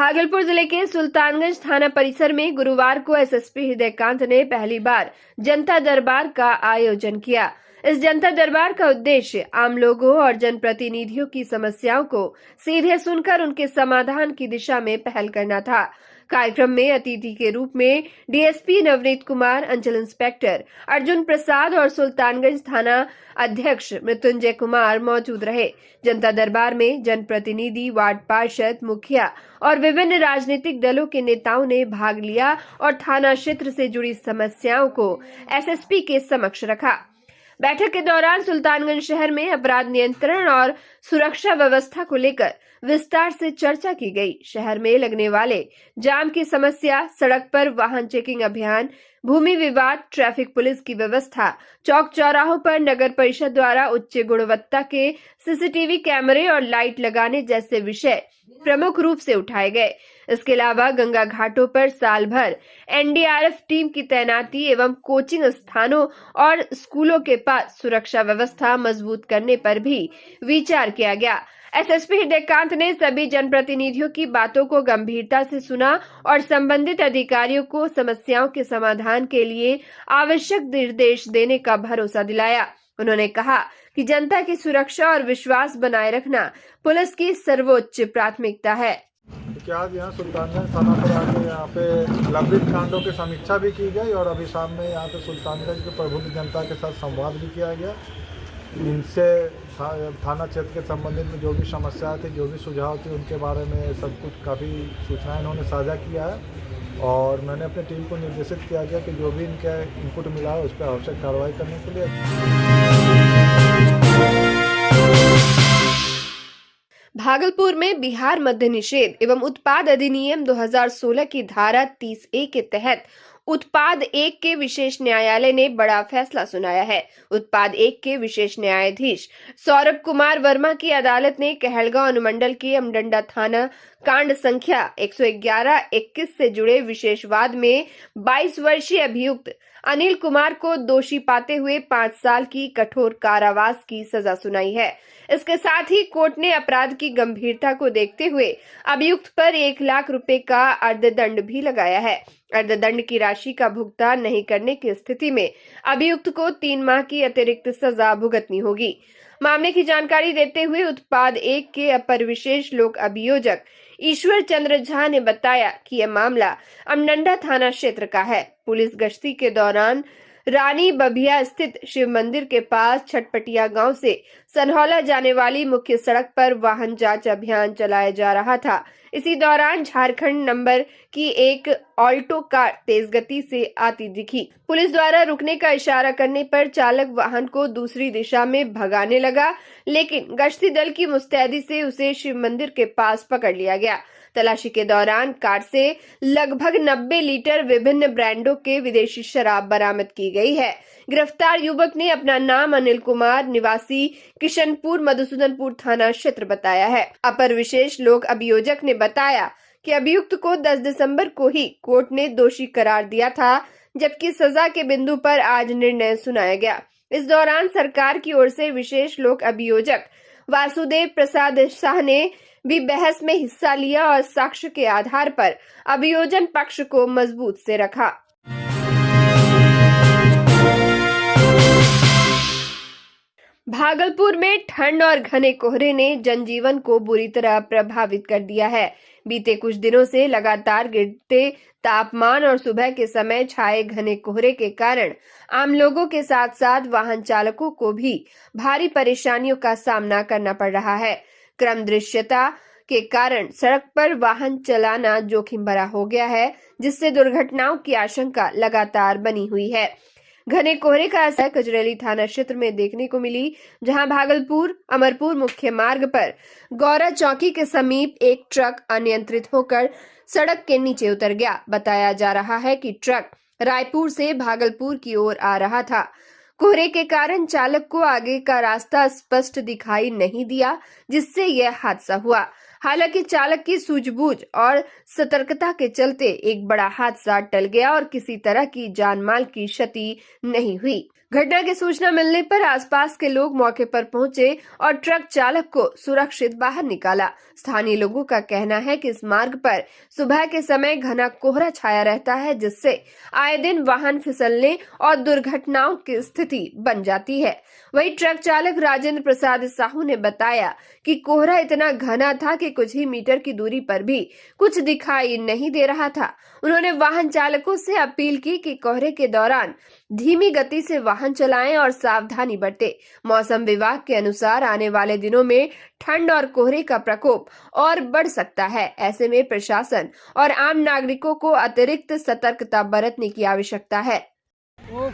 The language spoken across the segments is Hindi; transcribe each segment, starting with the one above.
भागलपुर जिले के सुल्तानगंज थाना परिसर में गुरुवार को एसएसपी हृदयकांत ने पहली बार जनता दरबार का आयोजन किया। इस जनता दरबार का उद्देश्य आम लोगों और जनप्रतिनिधियों की समस्याओं को सीधे सुनकर उनके समाधान की दिशा में पहल करना था। कार्यक्रम में अतिथि के रूप में डीएसपी नवनीत कुमार, अंचल इंस्पेक्टर अर्जुन प्रसाद और सुल्तानगंज थाना अध्यक्ष मृत्युंजय कुमार मौजूद रहे। जनता दरबार में जनप्रतिनिधि, वार्ड पार्षद, मुखिया और विभिन्न राजनीतिक दलों के नेताओं ने भाग लिया और थाना क्षेत्र से जुड़ी समस्याओं को एसएसपी के समक्ष रखा। बैठक के दौरान सुल्तानगंज शहर में अपराध नियंत्रण और सुरक्षा व्यवस्था को लेकर विस्तार से चर्चा की गई। शहर में लगने वाले जाम की समस्या, सड़क पर वाहन चेकिंग अभियान, भूमि विवाद, ट्रैफिक पुलिस की व्यवस्था, चौक चौराहों पर नगर परिषद द्वारा उच्च गुणवत्ता के सीसीटीवी कैमरे और लाइट लगाने जैसे विषय प्रमुख रूप से उठाए गए। इसके अलावा गंगा घाटों पर साल भर एनडीआरएफ टीम की तैनाती एवं कोचिंग स्थानों और स्कूलों के पास सुरक्षा व्यवस्था मजबूत करने पर भी विचार किया गया। एसएसपी हृदयकांत ने सभी जनप्रतिनिधियों की बातों को गंभीरता से सुना और संबंधित अधिकारियों को समस्याओं के समाधान के लिए आवश्यक निर्देश देने का भरोसा दिलाया। उन्होंने कहा कि जनता की सुरक्षा और विश्वास बनाए रखना पुलिस की सर्वोच्च प्राथमिकता है। क्या आज यहाँ सुल्तानगंज थाना पर आके यहाँ पे लंबित कांडों की समीक्षा भी की गई और अभी शाम में यहाँ पे सुल्तानगंज के प्रबुद्ध जनता के साथ संवाद भी किया गया। इनसे थाना क्षेत्र के संबंधित में जो भी समस्या थी, जो भी सुझाव थे, उनके बारे में सब कुछ काफ़ी सूचनाएं इन्होंने साझा किया है और मैंने अपनी टीम को निर्देशित किया गया कि जो भी इनका इनपुट मिला है उस पर आवश्यक कार्रवाई करने के लिए। भागलपुर में बिहार मद्य निषेध एवं उत्पाद अधिनियम 2016 की धारा 30A के तहत उत्पाद 1 के विशेष न्यायालय ने बड़ा फैसला सुनाया है। उत्पाद 1 के विशेष न्यायाधीश सौरभ कुमार वर्मा की अदालत ने कहलगांव अनुमंडल के अमडंडा थाना कांड संख्या 111-21 से जुड़े विशेष वाद में 22 वर्षीय अभियुक्त अनिल कुमार को दोषी पाते हुए 5 साल की कठोर कारावास की सजा सुनाई है। इसके साथ ही कोर्ट ने अपराध की गंभीरता को देखते हुए अभियुक्त पर 1 लाख रुपए का अर्थदंड भी लगाया है। अर्थदंड की राशि का भुगतान नहीं करने की स्थिति में अभियुक्त को 3 माह की अतिरिक्त सजा भुगतनी होगी। मामले की जानकारी देते हुए उत्पाद 1 के अपर विशेष लोक अभियोजक ईश्वर चंद्र झा ने बताया कि यह मामला अमडंडा थाना क्षेत्र का है। पुलिस गश्ती के दौरान रानी बभिया स्थित शिव मंदिर के पास छटपटिया गांव से सनहौला जाने वाली मुख्य सड़क पर वाहन जांच अभियान चलाया जा रहा था। इसी दौरान झारखंड नंबर की एक ऑल्टो कार तेज गति से आती दिखी। पुलिस द्वारा रुकने का इशारा करने पर चालक वाहन को दूसरी दिशा में भगाने लगा, लेकिन गश्ती दल की मुस्तैदी से उसे शिव मंदिर के पास पकड़ लिया गया। तलाशी के दौरान कार से लगभग 90 लीटर विभिन्न ब्रांडों के विदेशी शराब बरामद की गई है। गिरफ्तार युवक ने अपना नाम अनिल कुमार, निवासी किशनपुर मधुसूदनपुर थाना क्षेत्र बताया है। अपर विशेष लोक अभियोजक ने बताया कि अभियुक्त को 10 दिसंबर को ही कोर्ट ने दोषी करार दिया था, जबकि सजा के बिंदु पर आज निर्णय सुनाया गया। इस दौरान सरकार की ओर से विशेष लोक अभियोजक वासुदेव प्रसाद शाह ने भी बहस में हिस्सा लिया और साक्ष्य के आधार पर अभियोजन पक्ष को मजबूत से रखा। भागलपुर में ठंड और घने कोहरे ने जनजीवन को बुरी तरह प्रभावित कर दिया है। बीते कुछ दिनों से लगातार गिरते तापमान और सुबह के समय छाए घने कोहरे के कारण आम लोगों के साथ साथ वाहन चालकों को भी भारी परेशानियों का सामना करना पड़ रहा है। क्रम दृश्यता के कारण सड़क पर वाहन चलाना जोखिम भरा हो गया है, जिससे दुर्घटनाओं की आशंका लगातार बनी हुई है। घने कोहरे का असर कजरेली थाना क्षेत्र में देखने को मिली, जहां भागलपुर अमरपुर मुख्य मार्ग पर गौरा चौकी के समीप एक ट्रक अनियंत्रित होकर सड़क के नीचे उतर गया। बताया जा रहा है कि ट्रक रायपुर से भागलपुर की ओर आ रहा था। कोहरे के कारण चालक को आगे का रास्ता स्पष्ट दिखाई नहीं दिया, जिससे यह हादसा हुआ। हालांकि चालक की सूझबूझ और सतर्कता के चलते एक बड़ा हादसा टल गया और किसी तरह की जान माल की क्षति नहीं हुई। घटना की सूचना मिलने पर आसपास के लोग मौके पर पहुंचे और ट्रक चालक को सुरक्षित बाहर निकाला। स्थानीय लोगों का कहना है कि इस मार्ग पर सुबह के समय घना कोहरा छाया रहता है, जिससे आए दिन वाहन फिसलने और दुर्घटनाओं की स्थिति बन जाती है। वहीं ट्रक चालक राजेंद्र प्रसाद साहू ने बताया कि कोहरा इतना घना था कि कुछ ही मीटर की दूरी पर भी कुछ दिखाई नहीं दे रहा था। उन्होंने वाहन चालकों से अपील की कि कोहरे के दौरान धीमी गति से वाहन चलाएं और सावधानी बरतें। मौसम विभाग के अनुसार आने वाले दिनों में ठंड और कोहरे का प्रकोप और बढ़ सकता है। ऐसे में प्रशासन और आम नागरिकों को अतिरिक्त सतर्कता बरतने की आवश्यकता है। वो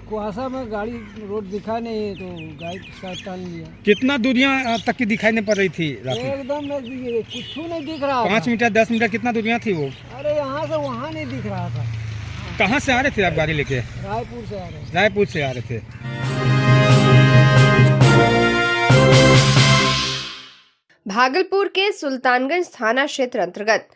कुहासा में गाड़ी रोड दिखा नहीं है तो गाड़ी साथ टाल लिया। कितना दूरियां तक की दिखाई नहीं पड़ रही थी रात में? एकदम नजदीक, कुछ नहीं दिख रहा 5 मीटर 10 मीटर कितना दूरियां थी वो? अरे यहाँ से वहाँ नहीं दिख रहा था। कहाँ से आ रहे थे आप गाड़ी लेके? रायपुर से आ रहे। रायपुर से आ रहे थे। भागलपुर के सुल्तानगंज थाना क्षेत्र अंतर्गत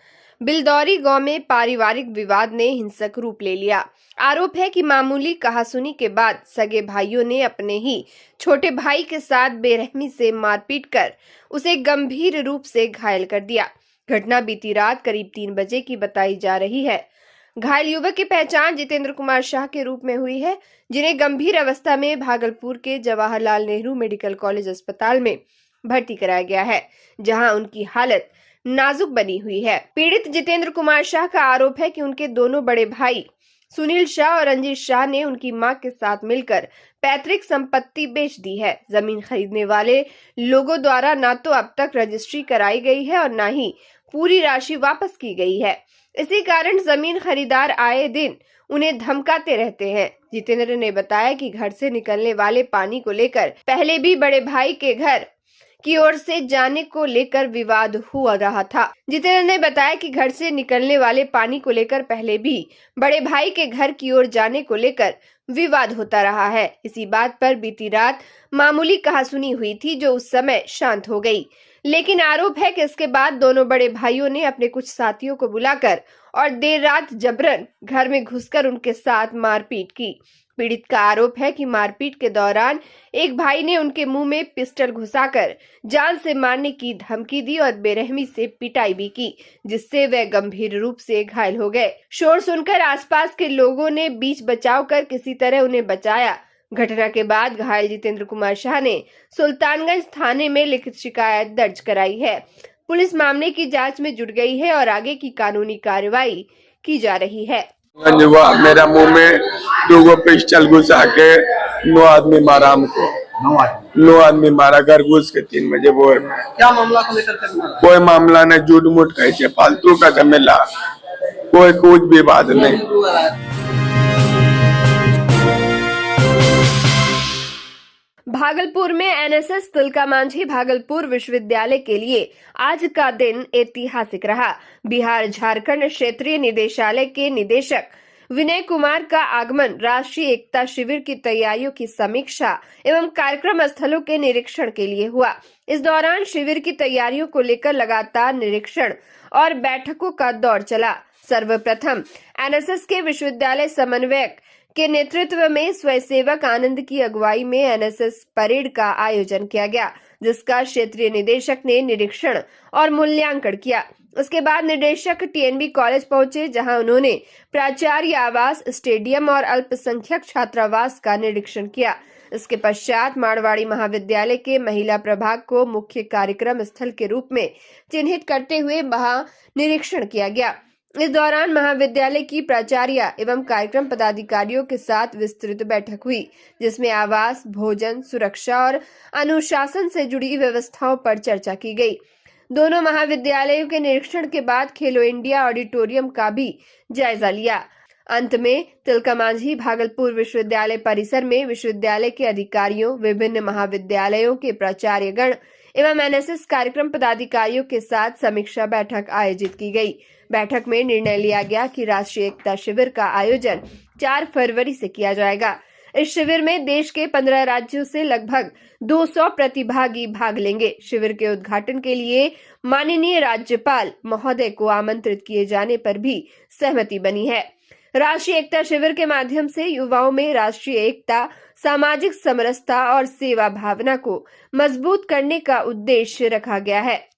बिलदौरी गांव में पारिवारिक विवाद ने हिंसक रूप ले लिया। आरोप है कि मामूली कहासुनी के बाद सगे भाइयों ने अपने ही छोटे भाई के साथ बेरहमी से मारपीट कर उसे गंभीर रूप से घायल कर दिया। घटना बीती रात करीब 3 बजे की बताई जा रही है। घायल युवक की पहचान जितेंद्र कुमार शाह के रूप में हुई है, जिन्हें गंभीर अवस्था में भागलपुर के जवाहरलाल नेहरू मेडिकल कॉलेज अस्पताल में भर्ती कराया गया है, जहां उनकी हालत नाजुक बनी हुई है। पीड़ित जितेंद्र कुमार शाह का आरोप है कि उनके दोनों बड़े भाई सुनील शाह और रंजीत शाह ने उनकी मां के साथ मिलकर पैतृक संपत्ति बेच दी है। जमीन खरीदने वाले लोगों द्वारा न तो अब तक रजिस्ट्री कराई गई है और न ही पूरी राशि वापस की गई है। इसी कारण जमीन खरीदार आए दिन उन्हें धमकाते रहते हैं। जितेंद्र ने बताया कि घर से निकलने वाले पानी को लेकर पहले भी बड़े भाई के घर की ओर से जाने को लेकर विवाद हुआ रहा था। जितेंद्र ने बताया कि घर से निकलने वाले पानी को लेकर पहले भी बड़े भाई के घर की ओर जाने को लेकर विवाद होता रहा है। इसी बात पर बीती रात मामूली कहासुनी हुई थी, जो उस समय शांत हो गई। लेकिन आरोप है कि इसके बाद दोनों बड़े भाइयों ने अपने कुछ साथियों को बुलाकर और देर रात जबरन घर में घुसकर उनके साथ मारपीट की। पीड़ित का आरोप है कि मारपीट के दौरान एक भाई ने उनके मुंह में पिस्टल घुसाकर जान से मारने की धमकी दी और बेरहमी से पिटाई भी की, जिससे वे गंभीर रूप से घायल हो गए। शोर सुनकर आसपास के लोगों ने बीच बचाव कर किसी तरह उन्हें बचाया। घटना के बाद घायल जितेंद्र कुमार शाह ने सुल्तानगंज थाने में लिखित शिकायत दर्ज कराई है। पुलिस मामले की जांच में जुट गई है और आगे की कानूनी कार्रवाई की जा रही है। मेरा मुंह में 2 पिस्टल घुसा के 9 आदमी मारा हमको। 9 आदमी मारा घर घुस के 3 बजे भोर में। क्या मामला को लेकर कोई मामला नहीं, झूठ मूठ कैसे फालतू का झमेला, कोई कुछ भी बात नहीं। भागलपुर में एनएसएस तिलका मांझी भागलपुर विश्वविद्यालय के लिए आज का दिन ऐतिहासिक रहा। बिहार झारखंड क्षेत्रीय निदेशालय के निदेशक विनय कुमार का आगमन राष्ट्रीय एकता शिविर की तैयारियों की समीक्षा एवं कार्यक्रम स्थलों के निरीक्षण के लिए हुआ। इस दौरान शिविर की तैयारियों को लेकर लगातार निरीक्षण और बैठकों का दौर चला। सर्वप्रथम एनएसएस के विश्वविद्यालय समन्वयक के नेतृत्व में स्वयंसेवक आनंद की अगुवाई में एनएसएस परेड का आयोजन किया गया, जिसका क्षेत्रीय निदेशक ने निरीक्षण और मूल्यांकन किया। उसके बाद निदेशक टीएनबी कॉलेज पहुंचे, जहां उन्होंने प्राचार्य आवास, स्टेडियम और अल्पसंख्यक छात्रावास का निरीक्षण किया। इसके पश्चात मारवाड़ी महाविद्यालय के महिला प्रभाग को मुख्य कार्यक्रम स्थल के रूप में चिन्हित करते हुए वहां निरीक्षण किया गया। इस दौरान महाविद्यालय की प्राचार्य एवं कार्यक्रम पदाधिकारियों के साथ विस्तृत बैठक हुई, जिसमें आवास, भोजन, सुरक्षा और अनुशासन से जुड़ी व्यवस्थाओं पर चर्चा की गई। दोनों महाविद्यालयों के निरीक्षण के बाद खेलो इंडिया ऑडिटोरियम का भी जायजा लिया। अंत में तिलका मांझी भागलपुर विश्वविद्यालय परिसर में विश्वविद्यालय के अधिकारियों, विभिन्न महाविद्यालयों के प्राचार्यगण एवं एनएसएस कार्यक्रम पदाधिकारियों के साथ समीक्षा बैठक आयोजित की गई। बैठक में निर्णय लिया गया कि राष्ट्रीय एकता शिविर का आयोजन 4 फरवरी से किया जाएगा। इस शिविर में देश के 15 राज्यों से लगभग 200 प्रतिभागी भाग लेंगे। शिविर के उद्घाटन के लिए माननीय राज्यपाल महोदय को आमंत्रित किए जाने पर भी सहमति बनी है। राष्ट्रीय एकता शिविर के माध्यम से युवाओं में राष्ट्रीय एकता, सामाजिक समरसता और सेवा भावना को मजबूत करने का उद्देश्य रखा गया है।